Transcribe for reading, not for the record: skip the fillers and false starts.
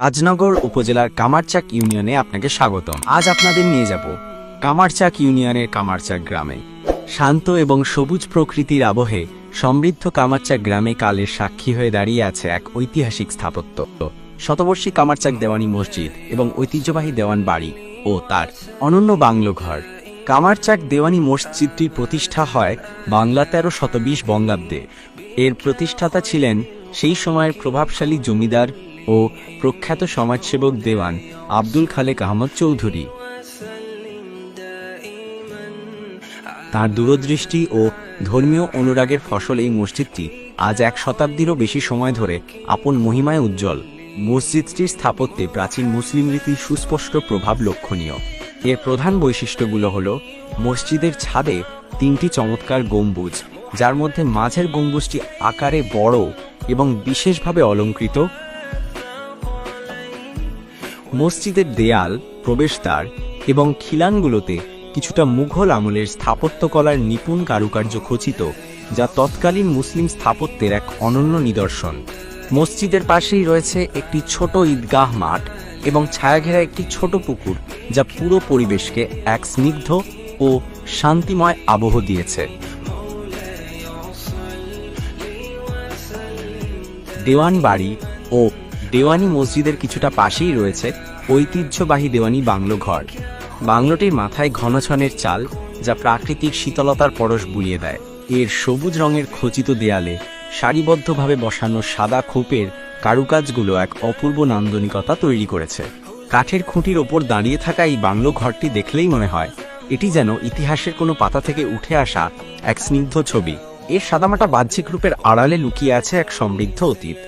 রাজনগর উপজেলার কামারচাক ইউনিয়নে আপনাকে স্বাগতম। আজ আপনাদের নিয়ে যাব কামারচাক ইউনিয়নের কামারচাক গ্রামে। শান্ত এবং সবুজ প্রকৃতির আবহে সমৃদ্ধ কামারচাক গ্রামে কালের সাক্ষী হয়ে দাঁড়িয়ে আছে এক ঐতিহাসিক স্থাপত্য, শতবর্ষী কামারচাক দেওয়ানি মসজিদ এবং ঐতিহ্যবাহী দেওয়ান বাড়ি ও তার অনন্য বাংলো ঘর। কামারচাক দেওয়ানি মসজিদটির প্রতিষ্ঠা হয় বাংলা 1320 বঙ্গাব্দে। এর প্রতিষ্ঠাতা ছিলেন সেই সময়ের প্রভাবশালী জমিদার ও প্রখ্যাত সমাজসেবক দেওয়ান আব্দুল খালেক আহমদ চৌধুরী। তার দূরদৃষ্টি ও ধর্মীয় অনুরাগের ফসল এই মসজিদটি আজ 1 শতাব্দীরও বেশি সময় ধরে আপন মহিমায় উজ্জ্বল। মসজিদটির স্থাপত্যে প্রাচীন মুসলিম রীতির সুস্পষ্ট প্রভাব লক্ষণীয়। এর প্রধান বৈশিষ্ট্যগুলো হল মসজিদের ছাদে 3টি চমৎকার গম্বুজ, যার মধ্যে মাঝের গম্বুজটি আকারে বড় এবং বিশেষভাবে অলংকৃত। মসজিদের দেয়াল, প্রবেশদ্বার এবং খিলানগুলোতে কিছুটা মুঘল আমলের স্থাপত্যকলার নিপুণ কারুকার্য খচিত, যা তৎকালীন মুসলিম স্থাপত্যের এক অনন্য নিদর্শন। মসজিদের পাশেই রয়েছে একটি ছোট ঈদগাহ মাঠ এবং ছায়াঘেরা একটি ছোট পুকুর, যা পুরো পরিবেশকে এক স্নিগ্ধ ও শান্তিময় আবহ দিয়েছে। দেওয়ান বাড়ি ও দেওয়ানি মসজিদের কিছুটা পাশেই রয়েছে ঐতিহ্যবাহী দেওয়ানি বাংলো ঘর। বাংলোটির মাথায় ঘনছনের চাল, যা প্রাকৃতিক শীতলতার পরশ বুলিয়ে দেয়। এর সবুজ রঙের খচিত দেয়ালে সারিবদ্ধভাবে বসানো সাদা খোপের কারুকাজগুলো এক অপূর্ব নান্দনিকতা তৈরি করেছে। কাঠের খুঁটির ওপর দাঁড়িয়ে থাকা এই বাংলো ঘরটি দেখলেই মনে হয় এটি যেন ইতিহাসের কোনো পাতা থেকে উঠে আসা এক স্নিগ্ধ ছবি। এর সাদামাটা বাহ্যিক রূপের আড়ালে লুকিয়ে আছে এক সমৃদ্ধ অতীত।